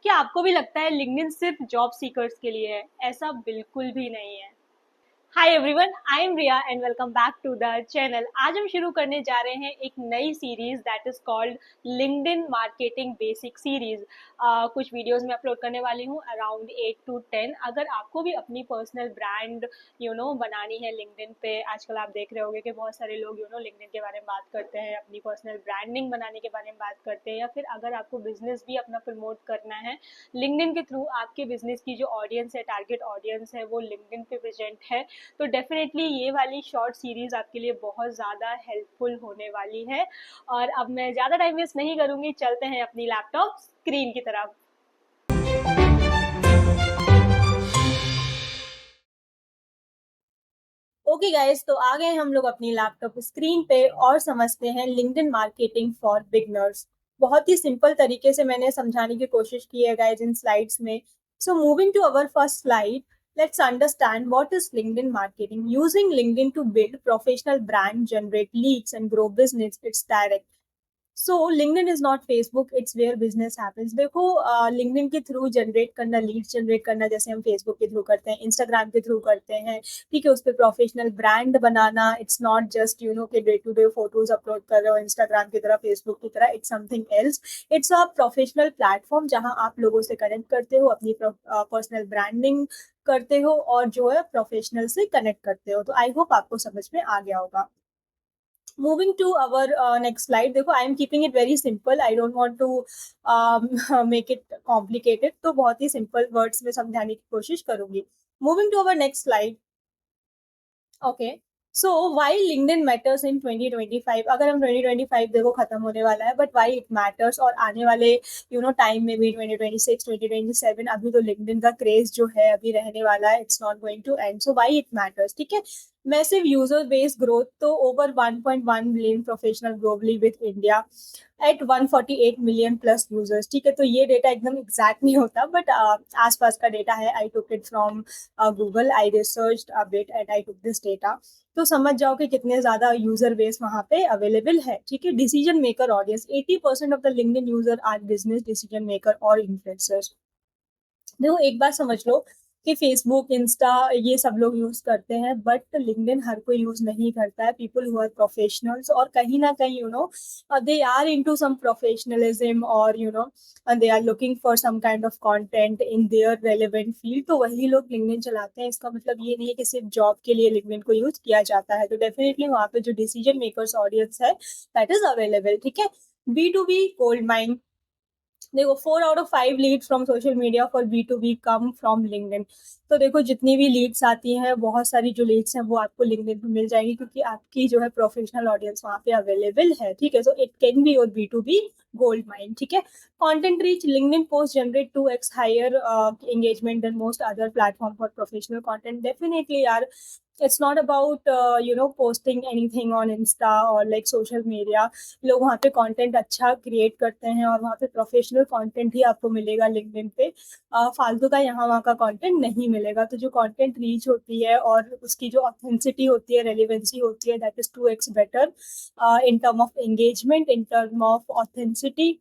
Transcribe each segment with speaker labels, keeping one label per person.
Speaker 1: क्या आपको भी लगता है लिंक्डइन सिर्फ जॉब सीकर्स के लिए है? ऐसा बिल्कुल भी नहीं है। Hi everyone, I am Riya and welcome back to the channel. आज हम शुरू करने जा रहे हैं एक नई series that is called LinkedIn marketing basic series. कुछ वीडियोस में अपलोड करने वाली हूँ अराउंड 8 to 10। अगर आपको भी अपनी पर्सनल ब्रांड बनानी है लिंक्डइन पे, आजकल आप देख रहे होंगे कि बहुत सारे लोग लिंक्डइन के बारे में बात करते हैं, अपनी पर्सनल ब्रांडिंग बनाने के बारे में बात करते हैं, या फिर अगर आपको बिजनेस भी अपना प्रमोट करना है लिंक्डइन के थ्रू, आपके बिजनेस की जो ऑडियंस है, टारगेट ऑडियंस है, वो लिंक्डइन पे प्रेजेंट है, तो डेफिनेटली ये वाली शॉर्ट सीरीज आपके लिए बहुत ज़्यादा हेल्पफुल होने वाली है। और अब मैं ज़्यादा टाइम वेस्ट नहीं करूँगी, चलते हैं अपनी लैपटॉप स्क्रीन की तरफ। ओके गाइस, तो आ गए हम लोग अपनी लैपटॉप स्क्रीन पे और समझते हैं लिंक्डइन मार्केटिंग फॉर बिगनर्स। बहुत ही सिंपल तरीके से मैंने समझाने की कोशिश की है गाइस इन स्लाइड्स में। So moving to our first slide, let's understand what is LinkedIn marketing. Using LinkedIn to build professional brand, generate leads, and grow business, it's direct. So LinkedIn is not Facebook, it's where business happens. देखो, LinkedIn के through generate करना, leads generate करना, जैसे हम Facebook के through करते हैं, Instagram के थ्रू करते हैं, ठीक है, उस पर प्रोफेशनल ब्रांड बनाना, इट्स नॉट जस्ट कि day to day photos upload कर रहे हो इंस्टाग्राम की तरह, फेसबुक की तरह, it's something else. It's a professional platform जहां आप लोगों से कनेक्ट करते हो, अपनी पर्सनल ब्रांडिंग करते हो और जो है प्रोफेशनल से कनेक्ट करते हो। तो आई होप आपको समझ में आ गया होगा। Moving to our next slide, देखो I am keeping it very simple, I don't want to make it complicated, तो बहुत ही सिंपल वर्ड्स में समझाने की कोशिश करूंगी। Moving to our next slide. Okay, so why LinkedIn matters in 2025। अगर हम 2025 देखो खत्म होने वाला है, बट व्हाई इट मैटर्स, और आने वाले टाइम में भी 2026 2027 अभी तो लिंक्डइन का क्रेज जो है अभी रहने वाला है, it's not going to end. So why it matters, ठीक है। मैसिव यूजर बेस ग्रोथ, तो over 1.1 million professional globally with India at 148 million plus users, ठीक है। तो ये डेटा एकदम एग्जैक्ट नहीं होता, बट आसपास का डेटा है। I took it from Google, I research a bit and I took this data. तो समझ जाओ कि कितने ज्यादा यूजर बेस वहां पे अवेलेबल है, ठीक है। Decision maker audience, 80% of the LinkedIn user are business decision maker और इन्फ्लुएंसर्स। देखो एक बात समझ लो कि फेसबुक, इंस्टा ये सब लोग यूज करते हैं, बट लिंक्डइन हर कोई यूज नहीं करता है। पीपल हु आर प्रोफेशनल्स, और कहीं ना कहीं they are into some professionalism, और they are looking for some kind of content in their relevant field, तो वही लोग लिंक्डइन चलाते हैं। इसका मतलब ये नहीं है कि सिर्फ जॉब के लिए लिंक्डइन को यूज किया जाता है। तो डेफिनेटली वहाँ पे जो डिसीजन मेकर्स ऑडियंस है दैट इज अवेलेबल, ठीक है। B2B गोल्ड माइन, देखो 4 out of 5 leads from social media for B2B come from LinkedIn. तो देखो जितनी भी लीड्स आती हैं, बहुत सारी जो लीड्स हैं वो आपको लिंक्डइन पे मिल जाएंगी, क्योंकि आपकी जो है प्रोफेशनल ऑडियंस वहाँ पे अवेलेबल है, ठीक है। So it can be your B2B gold mine, ठीक है। Content reach, LinkedIn post generate 2x higher engagement than most other platform for professional content. Definitely यार, it's not about posting anything on Insta और like social media। लोग वहाँ पे content अच्छा create करते हैं, और वहाँ पे प्रोफेशनल कंटेंट ही आपको मिलेगा लिंक्डइन पे। फालतू का यहाँ वहाँ का कंटेंट नहीं मिलेगा। तो जो कंटेंट रीच होती है और उसकी जो ऑथेंसिटी होती है, रेलिवेंसी होती है, that is 2x better in term of engagement, in term of authenticity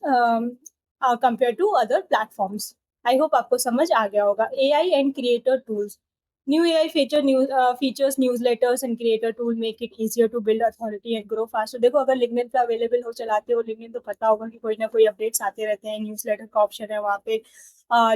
Speaker 1: compare to other platforms. I hope आपको समझ आ गया होगा। AI and creator tools, new AI features newsletters and creator tool make it easier to build authority and grow faster। देखो अगर LinkedIn पे available हो, चलाते हो लिंक्डइन, तो पता होगा कि कोई ना कोई अपडेट्स आते रहते हैं। न्यूज़लेटर का ऑप्शन है वहाँ पे।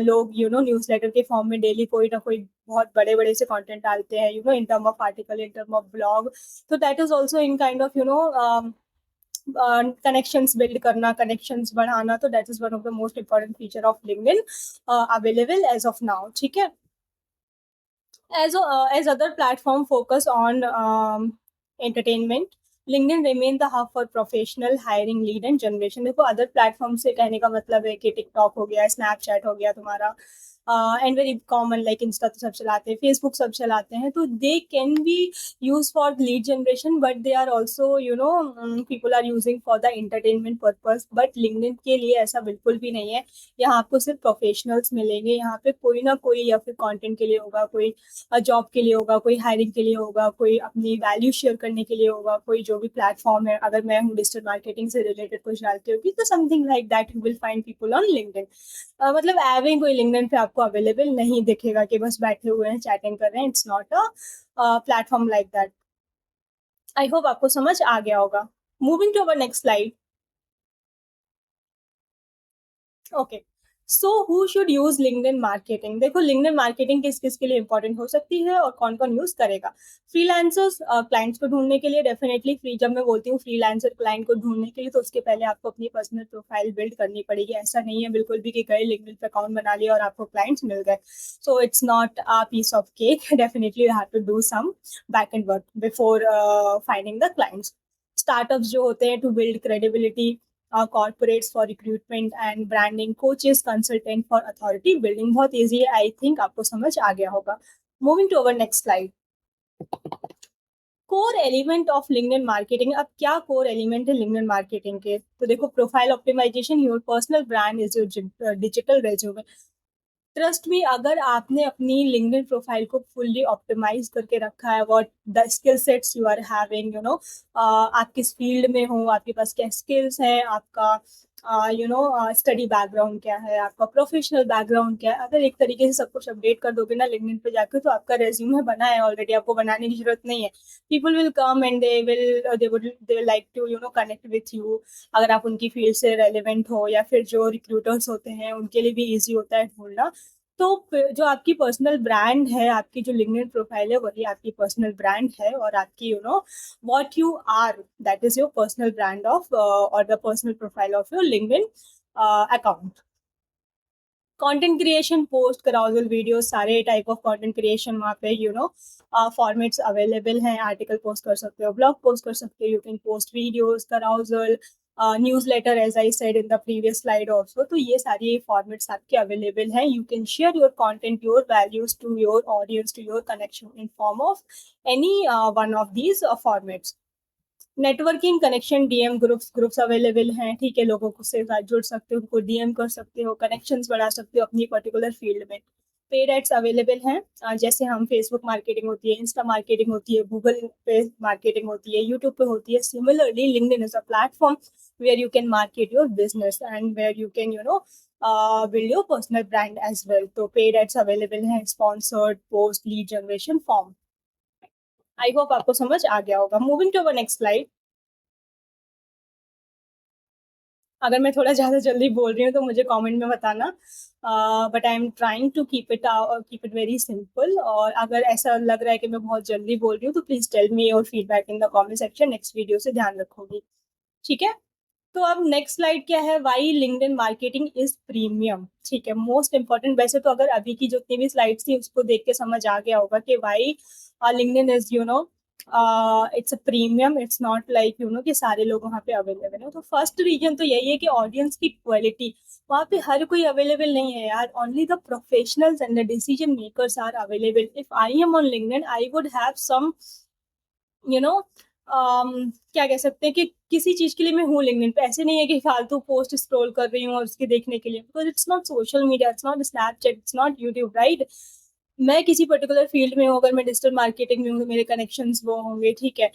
Speaker 1: लोग न्यूज़लेटर के फॉर्म में डेली कोई ना कोई बहुत बड़े बड़े से कंटेंट डालते हैं, in term of article, in term of blog. तो that is also in kind of connections build करना, कनेक्शंस बढ़ाना। तो that is one of the most important feature of LinkedIn available as of now, ठीक है। As other platform focus on entertainment, LinkedIn remain the hub for professional hiring, lead and generation। देखो other platform से कहने का मतलब है कि TikTok हो गया, स्नैपचैट हो गया तुम्हारा, and very common, like insta तो सब चलाते हैं, फेसबुक सब चलाते हैं, तो they can be use for lead generation, but they are also people are using for the entertainment purpose. But LinkedIn के लिए ऐसा बिल्कुल भी नहीं है। यहाँ आपको सिर्फ प्रोफेशनल्स मिलेंगे, यहाँ पे कोई ना कोई, या फिर कंटेंट के लिए होगा, कोई जॉब के लिए होगा, कोई हायरिंग के लिए होगा, कोई अपनी वैल्यू शेयर करने के लिए होगा, कोई जो भी प्लेटफॉर्म है, अगर मैं हूँ डिजिटल मार्केटिंग से रिलेटेड कुछ डालती होगी, तो something like that you will find people on LinkedIn. मतलब एविंग कोई लिंक्डइन पे आपको अवेलेबल नहीं दिखेगा कि बस बैठे हुए हैं चैटिंग कर रहे हैं। It's not a platform like that. I hope आपको समझ आ गया होगा। Moving to our next slide. Okay, so who should use LinkedIn marketing. देखो, लिंक्डइन मार्केटिंग किस किस के लिए इंपॉर्टेंट हो सकती है और कौन कौन यूज करेगा। फ्रीलांसर्स, क्लाइंट्स को ढूंढने के लिए डेफिनेटली फ्री। जब मैं बोलती हूँ फ्रीलांसर क्लाइंट को ढूंढने के लिए, तो उसके पहले आपको अपनी पर्सनल प्रोफाइल बिल्ड करनी पड़ेगी। ऐसा नहीं है बिल्कुल भी कि गए लिंक्डइन पे अकाउंट बना लिया और आपको क्लाइंट्स मिल गए। So it's not a piece of cake. Definitely you have to do some back end work before finding the clients. Startups जो होते हैं, to build credibility, corporates for recruitment and branding, coaches, consultant for authority building। बहुत easy है, आई think आपको समझ आ गया होगा। Moving to our next slide. Core element of LinkedIn marketing. अब क्या कोर एलिमेंट है लिंक्डइन मार्केटिंग के, तो देखो, profile optimisation, your personal brand is your digital resume. Trust me, अगर आपने अपनी लिंक्डइन प्रोफाइल को फुल्ली ऑप्टिमाइज करके रखा है, what the skill sets you are having, आप किस फील्ड में हो, आपके पास क्या स्किल्स हैं, आपका स्टडी बैकग्राउंड क्या है, आपका प्रोफेशनल बैकग्राउंड क्या है, अगर एक तरीके से सब कुछ अपडेट कर दोगे ना लिंक्डइन पे जाकर, तो आपका रेज्यूमे बना है ऑलरेडी, आपको बनाने की जरूरत नहीं है। People will come and they will like to connect with you. अगर आप उनकी फील्ड से रेलिवेंट हो, या फिर जो रिक्रूटर्स होते हैं उनके लिए भी ईजी होता है ढूंढना। तो जो आपकी पर्सनल ब्रांड है, आपकी जो लिंक्डइन प्रोफाइल है, वही आपकी पर्सनल ब्रांड है, और आपकी what you are, that is your personal brand of और the personal profile of your LinkedIn account. Content creation, post, carousel video, सारे टाइप ऑफ कंटेंट क्रिएशन वहाँ पे फॉर्मेट्स अवेलेबल हैं। आर्टिकल पोस्ट कर सकते हो, ब्लॉग पोस्ट कर सकते हो, you can post videos, carousel, newsletter, as I said in the previous slide also. तो ये सारी फॉर्मेट्स आपके अवेलेबल हैं। You can share your content, your values to your audience, to your connection in form of any one of these formats. Networking, connection, DM, groups available हैं। ठीक है, लोगों को से साथ जुड़ सकते हो, उनको डीएम कर सकते हो, कनेक्शंस बढ़ा सकते हो अपनी पर्टिकुलर फील्ड में। पेड एड्स अवेलेबल हैं, जैसे हम फेसबुक मार्केटिंग होती है, इंस्टा मार्केटिंग होती है, गूगल पे मार्केटिंग होती है, यूट्यूब पे होती है। Similarly LinkedIn is a platform where you can market your business and where you can build your personal brand as well। तो पेड एड्स अवेलेबल हैं, sponsored post, lead generation form. I hope आपको समझ आ गया होगा। Moving to our next slide. अगर मैं थोड़ा ज़्यादा जल्दी बोल रही हूँ तो मुझे कमेंट में बताना, but I am trying to keep it very simple. और अगर ऐसा लग रहा है कि मैं बहुत जल्दी बोल रही हूँ, तो please tell me your feedback in the comment section. Next video से ध्यान रखोगी, ठीक है। तो अब नेक्स्ट स्लाइड क्या है, why LinkedIn marketing is premium. ठीक है, मोस्ट इंपॉर्टेंट। वैसे तो अगर अभी की जितनी भी स्लाइड्स थी उसको देख के समझ आ गया होगा कि why LinkedIn is it's a premium. It's not like कि सारे लोग वहाँ पे अवेलेबल है। तो फर्स्ट रीजन तो यही है कि ऑडियंस की क्वालिटी, वहाँ पे हर कोई अवेलेबल नहीं है यार। Only the professionals and the decision makers are available. If I am on LinkedIn, I would have some you know क्या कह सकते हैं कि किसी चीज के लिए मैं हूँ लिंक्डइन पे। ऐसे नहीं है कि फालतू पोस्ट स्क्रॉल कर रही हूँ और उसके देखने के लिए, because it's not social media, it's not Snapchat, it's not YouTube, right. मैं किसी पर्टिकुलर फील्ड में हूँ, अगर मैं डिजिटल मार्केटिंग में हूँ तो मेरे कनेक्शंस वो होंगे, ठीक है।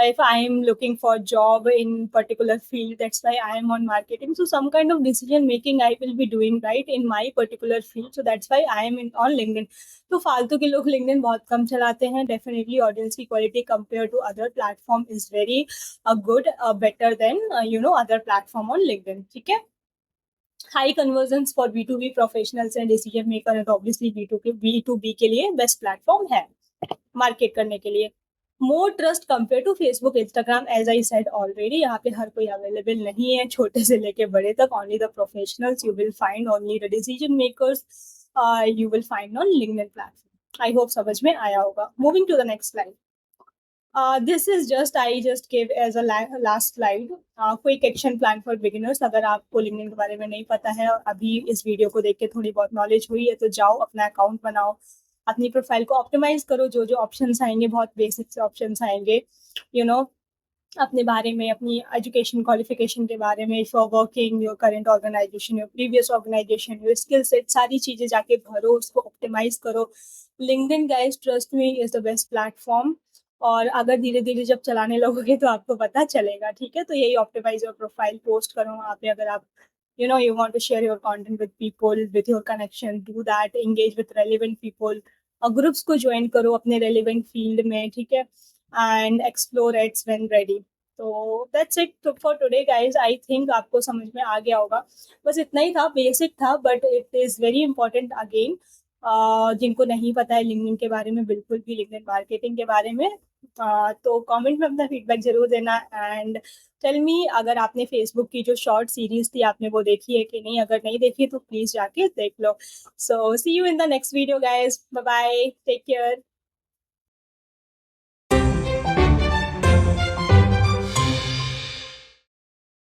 Speaker 1: If I am looking for job in particular field, that's why I am on marketing. So some kind of decision making I will be doing right in my particular field, so that's why I am in on LinkedIn. तो फालतू के लोग LinkedIn बहुत कम चलाते हैं। Definitely audience की quality compare to other platform is very good, better than other platform on LinkedIn, ठीक है। High convergence for B2B professionals and decision maker है, तो ऑब्वियसली B2B के लिए बेस्ट प्लेटफॉर्म है मार्केट करने के लिए। More trust compare to Facebook, Instagram, as I said already. यहाँ पे हर कोई अवेलेबल नहीं है, छोटे से लेके बड़े तक। Only the professionals you will find, only the decision makers you will find on LinkedIn platform. I hope समझ में आया होगा। Moving to the next slide. This is just I just give as a last slide. Quick action plan for beginners. अगर आपको LinkedIn के बारे में नहीं पता है और अभी इस वीडियो को देख के थोड़ी बहुत नॉलेज हुई है, तो जाओ अपना अकाउंट बनाओ, अपनी प्रोफाइल को ऑप्टिमाइज करो। जो जो ऑप्शंस आएंगे बहुत बेसिक से ऑप्शंस आएंगे, यू नो, अपने बारे में, अपनी एजुकेशन क्वालिफिकेशन के बारे में, for working, your current organisation, your previous organisation, your skill set, सारी चीज़ें जाके भरो, उसको ऑप्टिमाइज करो। LinkedIn guys, trust me, is the best platform. और अगर धीरे धीरे जब चलाने लगोगे तो आपको पता चलेगा, ठीक है। तो यही ऑप्टिमाइज योर प्रोफाइल, पोस्ट करो वहाँ पे। अगर आप you want to share your content with people, with your connection, do that, engage with relevant people, और ग्रुप्स को ज्वाइन करो अपने रेलिवेंट फील्ड में, ठीक है, and explore it's when ready. तो that's it for today guys. I think आपको समझ में आ गया होगा। बस इतना ही था, बेसिक था, but it is very important again. जिनको नहीं पता है लिंक्डइन के बारे में, बिल्कुल भी लिंक्डइन मार्केटिंग के बारे में, तो कमेंट में अपना फीडबैक जरूर देना। एंड टेल मी, अगर आपने फेसबुक की जो शॉर्ट सीरीज थी आपने वो देखी है कि नहीं। अगर नहीं देखी तो प्लीज जाके देख लो। So see you in the next video guys, bye bye, take care.